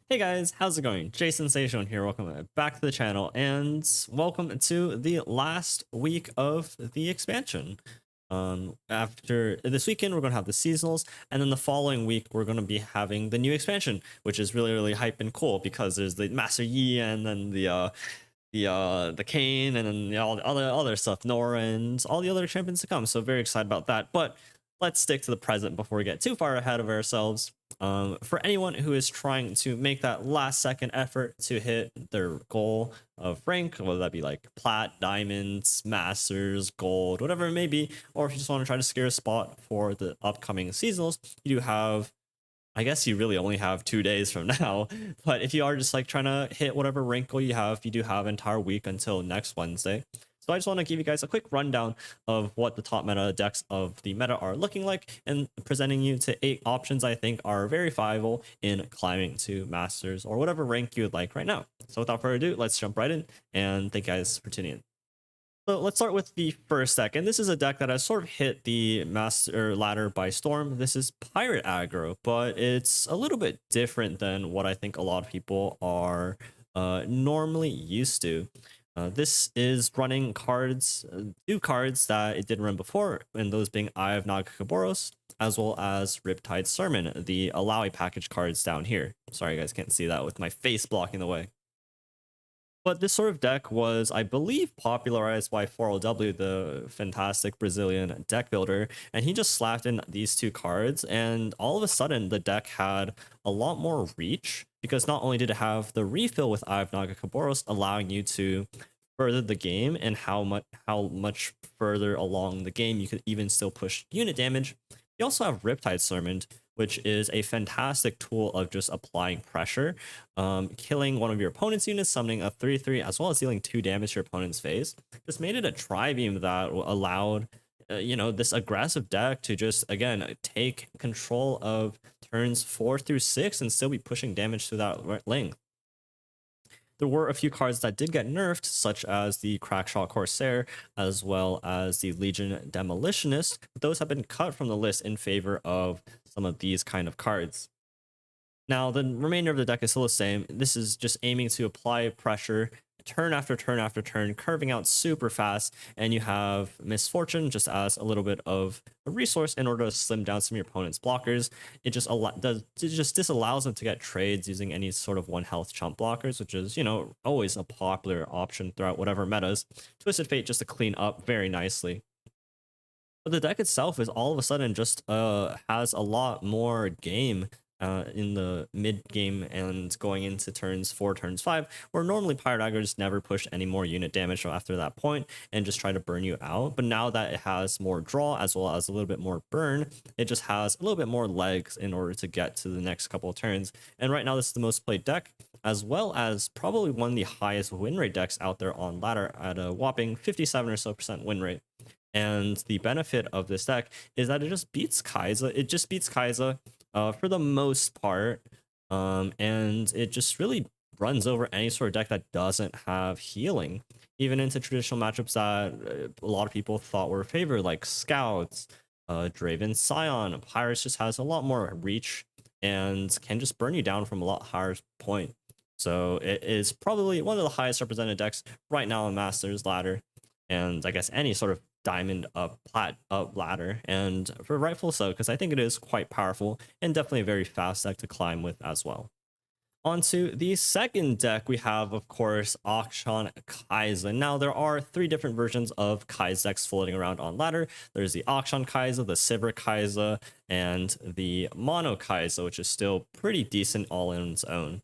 Hey guys, how's it going? Jason Station here. Welcome back to the channel and welcome to the last week of the expansion. After this weekend, we're going to have the seasonals, and then the following week, we're going to be having the new expansion, which is really hype and cool because there's the Master Yi and then the Kane and then all the other stuff, Nora and all the other champions to come. So very excited about that. But let's stick to the present before we get too far ahead of ourselves. For anyone who is trying to make that last second effort to hit their goal of rank, whether that be like plat, diamonds, masters, gold, whatever it may be, or if you just want to try to secure a spot for the upcoming seasonals, you do have, I guess you really only have 2 days from now, but if you are just like trying to hit whatever rank goal you have, you do have an entire week until next Wednesday. So I just want to give you guys a quick rundown of what the top meta decks of the meta are looking like and presenting you to 8 options I think are very viable in climbing to Masters or whatever rank you would like right now. So without further ado, let's jump right in, and thank you guys for tuning in. So let's start with the first deck, and this is a deck that has sort of hit the master ladder by storm. This is Pirate Aggro, but it's a little bit different than what I think a lot of people are normally used to. This is running cards, 2 cards that it didn't run before, and those being Eye of Nagakaboros, as well as Riptide Sermon, the Alawi package cards down here. Sorry, you guys can't see that with my face blocking the way. But this sort of deck was, I believe, popularized by 4LW, the fantastic Brazilian deck builder, and he just slapped in these 2 cards, and all of a sudden the deck had a lot more reach, because not only did it have the refill with Eye of Nagakaboros, allowing you to further the game, and how much further along the game you could even still push unit damage. You also have Riptide Sermon, which is a fantastic tool of just applying pressure, killing one of your opponent's units, summoning a 3/3, as well as dealing 2 damage to your opponent's face. Just made it a tri-beam that allowed this aggressive deck to just, again, take control of turns 4 through 6 and still be pushing damage through that length. There were a few cards that did get nerfed, such as the Crackshot Corsair, as well as the Legion Demolitionist, but those have been cut from the list in favor of some of these kind of cards. Now, the remainder of the deck is still the same. This is just aiming to apply pressure turn after turn after turn, curving out super fast, and you have Misfortune just as a little bit of a resource in order to slim down some of your opponent's blockers. It just disallows them to get trades using any sort of 1 health chump blockers, which is, always a popular option throughout whatever metas. Twisted Fate just to clean up very nicely. But the deck itself is all of a sudden just has a lot more game in the mid game and going into turns 4, turns 5, where normally Pirate Aggro just never push any more unit damage after that point and just try to burn you out. But now that it has more draw as well as a little bit more burn, it just has a little bit more legs in order to get to the next couple of turns. And right now this is the most played deck, as well as probably one of the highest win rate decks out there on ladder at a whopping 57% or so win rate. And the benefit of this deck is that it just beats Kai'Sa. It just beats Kai'Sa for the most part, and it just really runs over any sort of deck that doesn't have healing, even into traditional matchups that a lot of people thought were favored, like Scouts, Draven Scion. Pirates just has a lot more reach and can just burn you down from a lot higher point. So it is probably one of the highest represented decks right now on Masters ladder, and I guess any sort of diamond up, plat up ladder, and for rightful so, because I think it is quite powerful and definitely a very fast deck to climb with as well. Onto the second deck, we have, of course, Akshan Kai'Sa. Now, there are 3 different versions of Kai'Sa decks floating around on ladder. There's the Akshan Kai'Sa, the Sivir Kai'Sa, and the Mono Kai'Sa, which is still pretty decent all in its own.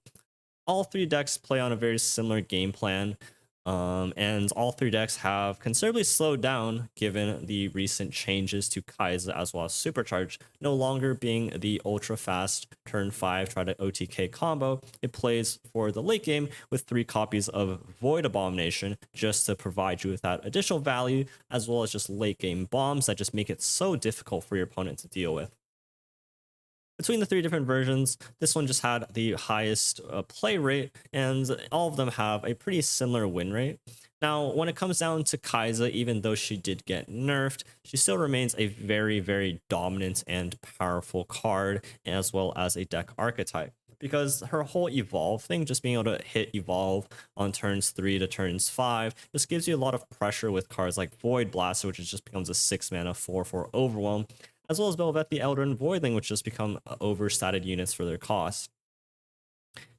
All 3 decks play on a very similar game plan. And all 3 decks have considerably slowed down given the recent changes to Kai'Sa, as well as Supercharge, no longer being the ultra fast turn 5 try to OTK combo. It plays for the late game with 3 copies of Void Abomination just to provide you with that additional value, as well as just late game bombs that just make it so difficult for your opponent to deal with. Between the 3 different versions, this one just had the highest play rate, and all of them have a pretty similar win rate. Now, when it comes down to Kai'Sa, even though she did get nerfed, she still remains a very dominant and powerful card, as well as a deck archetype. because her whole evolve thing, just being able to hit evolve on turns 3 to turns 5, just gives you a lot of pressure with cards like Void Blaster, which just becomes a 6 mana 4/4 overwhelm, as well as Belvet the Elder Voidling, which just become overstated units for their cost.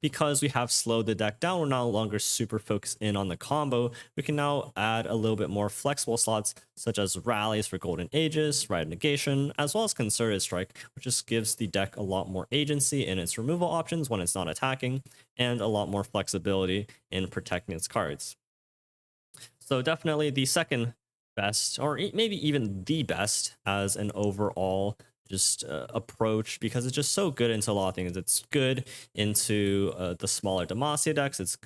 Because we have slowed the deck down, we're no longer super focused in on the combo. We can now add a little bit more flexible slots, such as rallies for Golden Aegis, Rite of Negation, as well as Concerted Strike, which just gives the deck a lot more agency in its removal options when it's not attacking, and a lot more flexibility in protecting its cards. So definitely the second best, or maybe even the best as an overall just approach, because it's just so good into a lot of things. It's good into the smaller Demacia decks. It's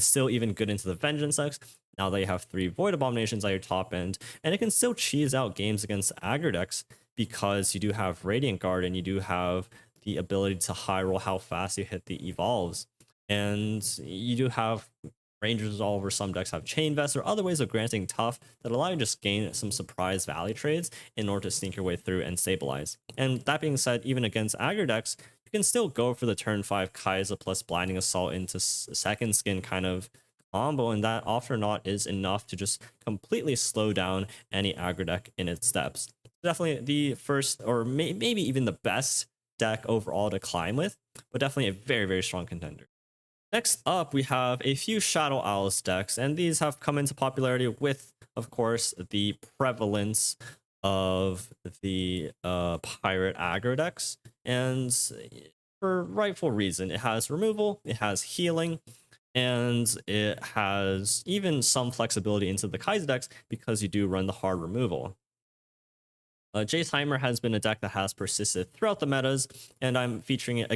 still even good into the Vengeance decks. Now that you have 3 Void Abominations at your top end, and it can still cheese out games against aggro decks because you do have Radiant Guard and you do have the ability to high roll how fast you hit the evolves. And you do have Rangers all over. Some decks have Chain Vest or other ways of granting tough that allow you to just gain some surprise value trades in order to sneak your way through and stabilize. And that being said, even against aggro decks, you can still go for the turn 5 Kai'Sa plus Blinding Assault into second skin kind of combo, and that often or not is enough to just completely slow down any aggro deck in its steps. Definitely the first, or maybe even the best deck overall to climb with, but definitely a very, very strong contender. Next up, we have a few Shadow Owls decks, and these have come into popularity with, of course, the prevalence of the pirate aggro decks. And for rightful reason, it has removal, it has healing, and it has even some flexibility into the Kai'Sa decks because you do run the hard removal. Jayce Heimer has been a deck that has persisted throughout the metas, and I'm featuring it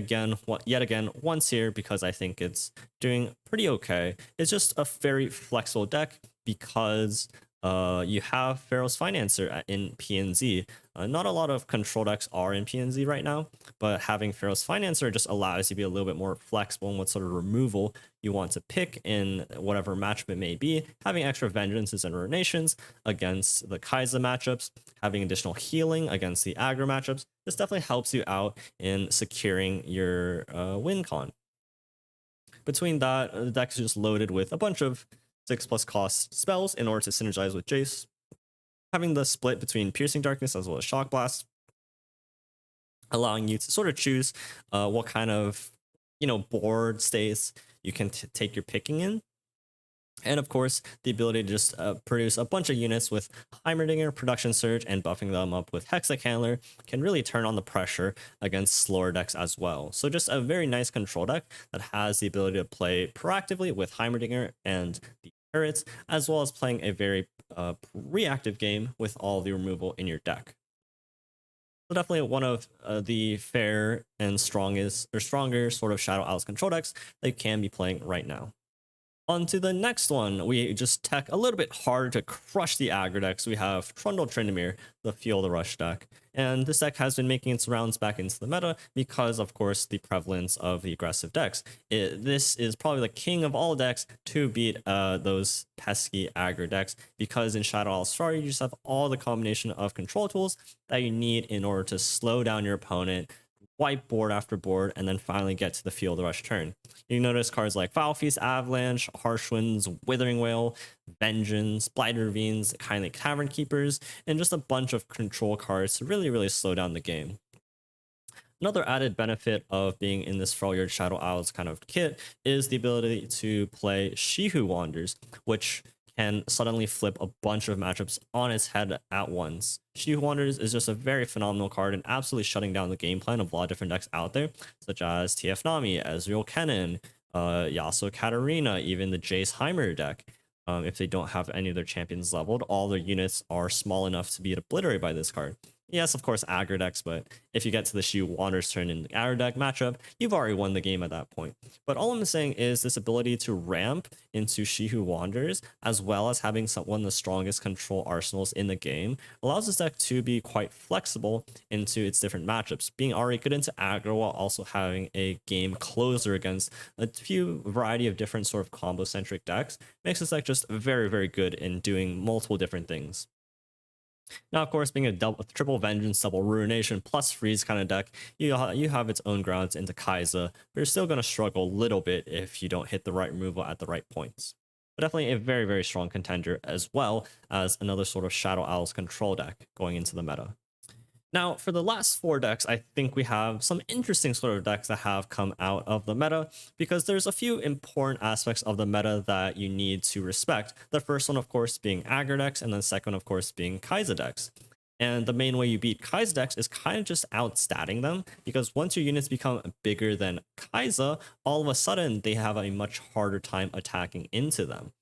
yet again once here because I think it's doing pretty okay. It's just a very flexible deck because you have Pharaoh's Financer in PNZ. Not a lot of control decks are in PNZ right now, but having Pharaoh's Financer just allows you to be a little bit more flexible in what sort of removal you want to pick in whatever matchup it may be. Having extra Vengeances and Runations against the Kai'Sa matchups, having additional healing against the aggro matchups, this definitely helps you out in securing your win con. Between that, the deck is just loaded with a bunch of 6+ cost spells in order to synergize with Jayce, having the split between Piercing Darkness as well as Shock Blast, allowing you to sort of choose what kind of board states you can take your picking in. And of course, the ability to just produce a bunch of units with Heimerdinger, Production Surge, and buffing them up with Hexic Handler can really turn on the pressure against slower decks as well. So just a very nice control deck that has the ability to play proactively with Heimerdinger and the turrets, as well as playing a very reactive game with all the removal in your deck. So definitely one of the fair and stronger sort of Shadow Owls control decks that you can be playing right now. On to the next one, we just tech a little bit harder to crush the aggro decks. We have Trundle Timelines, the Fuel the Rush deck. And this deck has been making its rounds back into the meta because, of course, the prevalence of the aggressive decks. This is probably the king of all decks to beat those pesky aggro decks, because in Shadow Owls Star, you just have all the combination of control tools that you need in order to slow down your opponent, wipe board after board, and then finally get to the Fuel the Rush turn. You notice cards like Foul Feast, Avalanche, Harsh Winds, Withering Wail, Vengeance, Blighted Ravines, Kindly Cavern Keepers, and just a bunch of control cards to really, really slow down the game. Another added benefit of being in this Freljord Shadow Owls kind of kit is the ability to play She Who Wanders, which can suddenly flip a bunch of matchups on its head at once. She Who Wanders is just a very phenomenal card and absolutely shutting down the game plan of a lot of different decks out there, such as TF Nami, Ezreal Kennen, Yasuo Katarina, even the Jayce Heimer deck. If they don't have any of their champions leveled, all their units are small enough to be obliterated by this card. Yes, of course, aggro decks, but if you get to the She Who Wanders turn in the aggro deck matchup, you've already won the game at that point. But all I'm saying is this ability to ramp into She Who Wanders, as well as having one of the strongest control arsenals in the game, allows this deck to be quite flexible into its different matchups, being already good into aggro while also having a game closer against a few variety of different sort of combo-centric decks, makes this deck just very, very good in doing multiple different things. Now, of course, being a triple vengeance, double ruination plus freeze kind of deck, you have its own grounds into Kai'Sa, but you're still going to struggle a little bit if you don't hit the right removal at the right points. But definitely a very, very strong contender, as well as another sort of Shadow Owl's control deck going into the meta. Now, for the last four decks, I think we have some interesting sort of decks that have come out of the meta, because there's a few important aspects of the meta that you need to respect. The first one, of course, being Aggro decks, and then second, of course, being Kai'Sa decks. And the main way you beat Kai'Sa decks is kind of just outstatting them, because once your units become bigger than Kai'Sa, all of a sudden they have a much harder time attacking into them.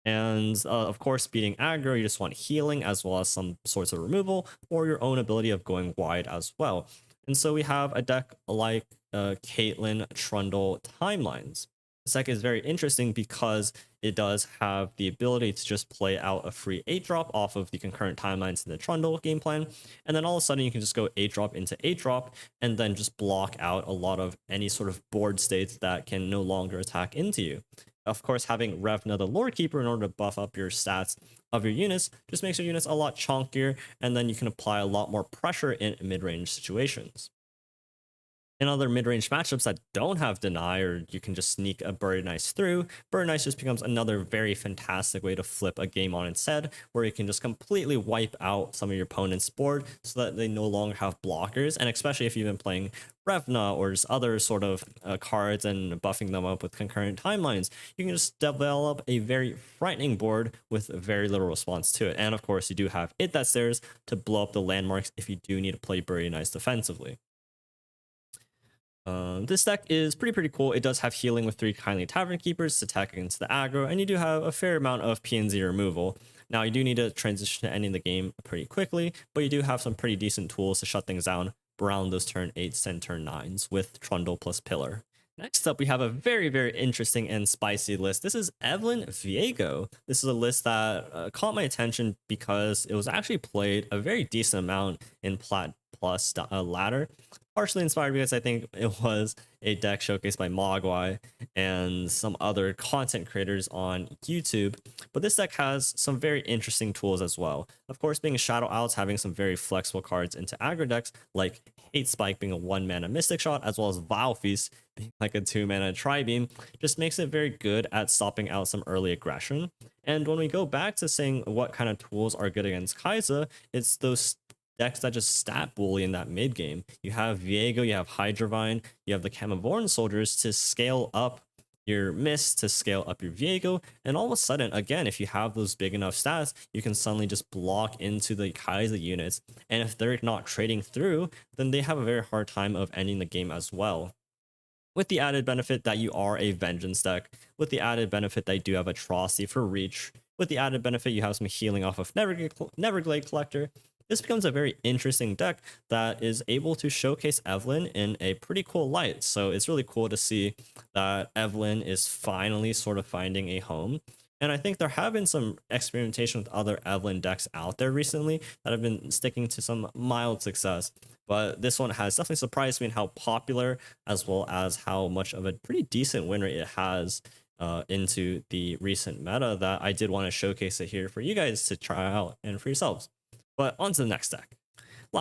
And of course, beating aggro, you just want healing as well as some sorts of removal or your own ability of going wide as well. And so we have a deck like Caitlyn Trundle Timelines. This deck is very interesting because it does have the ability to just play out a free 8-drop off of the concurrent timelines in the Trundle game plan. And then all of a sudden you can just go 8-drop into 8-drop and then just block out a lot of any sort of board states that can no longer attack into you. Of course, having Revna the Lord Keeper in order to buff up your stats of your units just makes your units a lot chunkier, and then you can apply a lot more pressure in mid-range situations. In other mid-range matchups that don't have deny, or you can just sneak a Buried Nice through, Buried Nice just becomes another very fantastic way to flip a game on its head, where you can just completely wipe out some of your opponent's board so that they no longer have blockers. And especially if you've been playing Revna or just other sort of cards and buffing them up with concurrent timelines, you can just develop a very frightening board with very little response to it. And of course, you do have It That Stares to blow up the landmarks if you do need to play Buried Nice defensively. This deck is pretty cool. It does have healing with 3 Kindly Tavern Keepers to attack against the aggro, and you do have a fair amount of PNZ removal. Now, you do need to transition to ending the game pretty quickly, but you do have some pretty decent tools to shut things down around those turn 8s and turn 9s with Trundle plus Pillar. Next up, we have a very interesting and spicy list. This is Evelynn Viego. This is a list that caught my attention because it was actually played a very decent amount in Plat Plus ladder. Partially inspired because I think it was a deck showcased by Mogwai and some other content creators on YouTube. But this deck has some very interesting tools as well. Of course, being a Shadow Owls, having some very flexible cards into aggro decks, like Hate Spike being a 1-mana Mystic Shot, as well as Vile Feast being like a 2-mana Tri-Beam, just makes it very good at stopping out some early aggression. And when we go back to saying what kind of tools are good against Kai'Sa, it's those decks that just stat bully in that mid game. You have Viego, you have Hydrovine, you have the Camivorn soldiers to scale up your Mist, to scale up your Viego, and all of a sudden, again, if you have those big enough stats, you can suddenly just block into the Kai'Sa units, and if they're not trading through, then they have a very hard time of ending the game as well. With the added benefit that you are a Vengeance deck, with the added benefit that you do have Atrocity for reach, with the added benefit you have some healing off of Neverglade Collector, this becomes a very interesting deck that is able to showcase Evelynn in a pretty cool light. So it's really cool to see that Evelynn is finally sort of finding a home. And I think there have been some experimentation with other Evelynn decks out there recently that have been sticking to some mild success. But this one has definitely surprised me in how popular, as well as how much of a pretty decent win rate it has into the recent meta, that I did want to showcase it here for you guys to try out and for yourselves. But on to the next deck.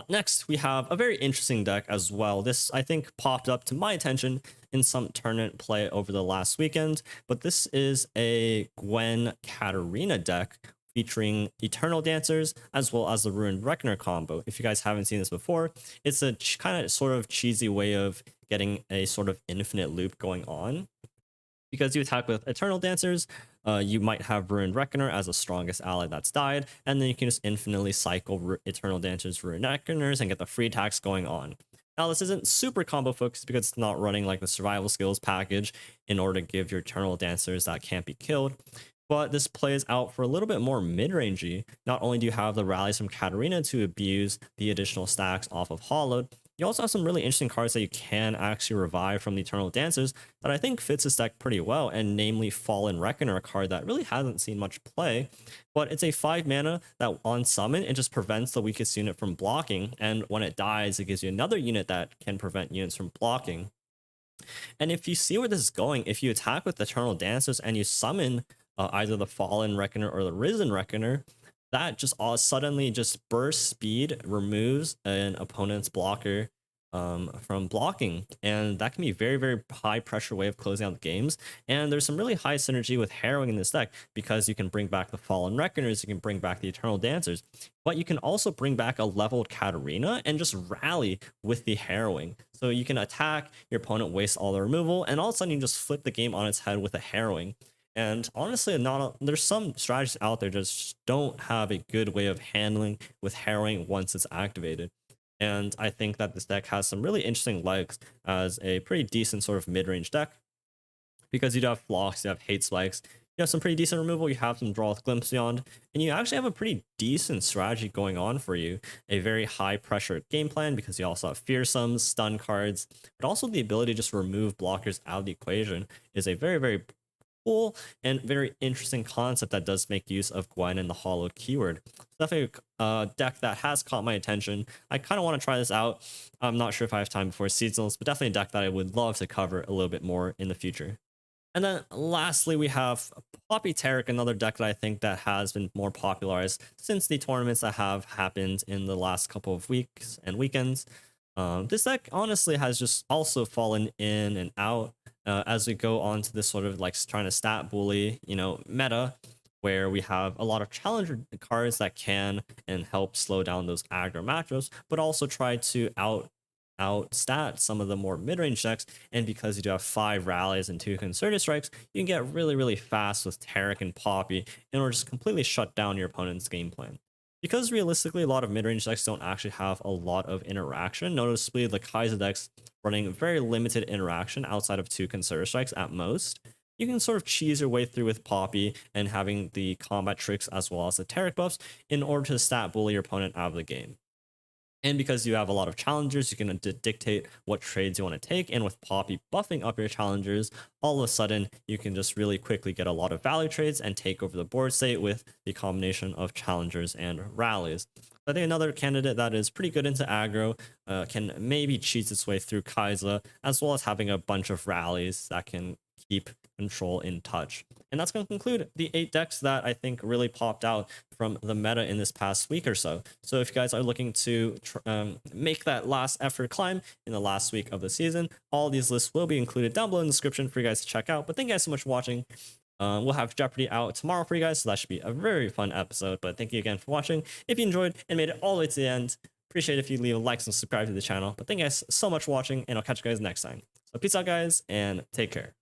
Next, we have a very interesting deck as well. This, I think, popped up to my attention in some tournament play over the last weekend, but this is a Gwen Katarina deck featuring Eternal Dancers as well as the Ruined Reckoner combo. If you guys haven't seen this before, it's a kind of sort of cheesy way of getting a sort of infinite loop going on. Because you attack with Eternal Dancers, you might have Ruined Reckoner as the strongest ally that's died, and then you can just infinitely cycle Eternal Dancers, Ruined Reckoners, and get the free attacks going on. Now, this isn't super combo focused because it's not running like the survival skills package in order to give your Eternal Dancers that can't be killed, but this plays out for a little bit more mid-rangey. Not only do you have the rallies from Katarina to abuse the additional stacks off of Hollowed, you also have some really interesting cards that you can actually revive from the Eternal Dancers that I think fits this deck pretty well, and namely Fallen Reckoner, a card that really hasn't seen much play, but it's a 5 mana that on summon, it just prevents the weakest unit from blocking, and when it dies, it gives you another unit that can prevent units from blocking. And if you see where this is going, if you attack with Eternal Dancers and you summon either the Fallen Reckoner or the Risen Reckoner, that just all suddenly just burst speed removes an opponent's blocker from blocking, and that can be very very high pressure way of closing out the games. And there's some really high synergy with Harrowing in this deck because you can bring back the Fallen Reckoners, you can bring back the Eternal Dancers, but you can also bring back a leveled Katarina and just rally with the Harrowing. So you can attack, your opponent wastes all the removal, and all of a sudden you just flip the game on its head with a Harrowing. And honestly, there's some strategies out there just don't have a good way of handling with Harrowing once it's activated. And I think that this deck has some really interesting legs as a pretty decent sort of mid-range deck, because you do have Flocks, you have Hate Spikes, you have some pretty decent removal, you have some Draw with Glimpse Beyond, and you actually have a pretty decent strategy going on for you. A very high pressure game plan because you also have Fearsomes, stun cards, but also the ability to just remove blockers out of the equation is a very, very cool and very interesting concept that does make use of Gwen and the Hollow keyword. It's definitely a deck that has caught my attention. I kind of want to try this out. I'm not sure if I have time before seasonals, but definitely a deck that I would love to cover a little bit more in the future. And then lastly, we have Poppy Taric, another deck that I think that has been more popularized since the tournaments that have happened in the last couple of weeks and weekends. This deck honestly has just also fallen in and out as we go on to this sort of like trying to stat bully, meta, where we have a lot of challenger cards that can and help slow down those aggro matchups, but also try to outstat some of the more mid-range decks. And because you do have 5 rallies and 2 concerted strikes, you can get really, really fast with Taric and Poppy in order to just completely shut down your opponent's game plan. Because realistically, a lot of mid-range decks don't actually have a lot of interaction. Noticeably, the Kai'Sa decks running very limited interaction outside of 2 concerted strikes at most. You can sort of cheese your way through with Poppy and having the combat tricks as well as the Taric buffs in order to stat bully your opponent out of the game. And because you have a lot of challengers, you can dictate what trades you want to take. And with Poppy buffing up your challengers, all of a sudden, you can just really quickly get a lot of value trades and take over the board state with the combination of challengers and rallies. I think another candidate that is pretty good into aggro can maybe cheat its way through Kai'Sa, as well as having a bunch of rallies that can keep control in touch. And that's going to conclude the 8 decks that I think really popped out from the meta in this past week or so. So if you guys are looking to make that last effort climb in the last week of the season, all these lists will be included down below in the description for you guys to check out. But thank you guys so much for watching. We'll have Jeopardy out tomorrow for you guys, so that should be a very fun episode. But thank you again for watching. If you enjoyed and made it all the way to the end, appreciate it if you leave a like and subscribe to the channel. But thank you guys so much for watching, and I'll catch you guys next time. So peace out, guys, and take care.